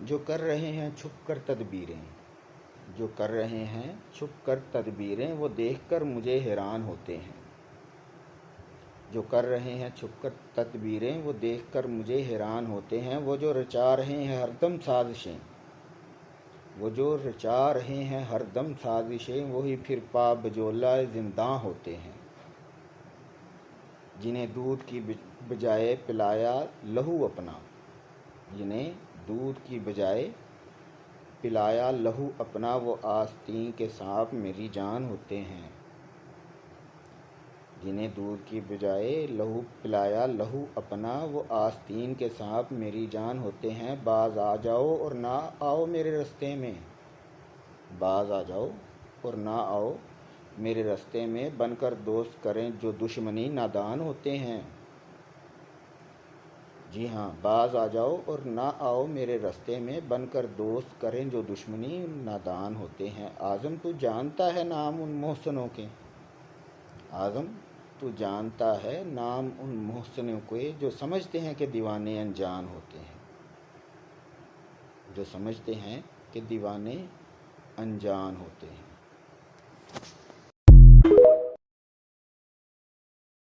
جو کر رہے ہیں چھپ کر تدبیریں، جو کر رہے ہیں چھپ کر تدبیریں، وہ دیکھ کر مجھے حیران ہوتے ہیں۔ جو کر رہے ہیں چھپ کر تدبیریں، وہ دیکھ کر مجھے حیران ہوتے ہیں۔ وہ جو رچا رہے ہیں ہر دم سازشیں، وہ جو رچا رہے ہیں ہر دم سازشیں، وہی پھر پا بجولہ زنداں ہوتے ہیں۔ جنہیں دودھ کی بجائے پلایا لہو اپنا، جنہیں دودھ کی بجائے پلایا لہو اپنا، وہ آستین کے سانپ میری جان ہوتے ہیں۔ جنہیں دودھ کی بجائے پلایا لہو اپنا، وہ آستین کے سانپ میری جان ہوتے ہیں۔ باز آ جاؤ اور نہ آؤ میرے رستے میں، باز آ جاؤ اور نہ آؤ میرے رستے میں، بن کر دوست کریں جو دشمنی نادان ہوتے ہیں۔ جی ہاں، باز آ جاؤ اور نہ آؤ میرے رستے میں، بن کر دوست کریں جو دشمنی نادان ہوتے ہیں۔ اعظم تو جانتا ہے نام ان محسنوں کے، اعظم تو جانتا ہے نام ان محسنوں کے، جو سمجھتے ہیں کہ دیوانے انجان ہوتے ہیں، جو سمجھتے ہیں کہ دیوانے انجان ہوتے ہیں۔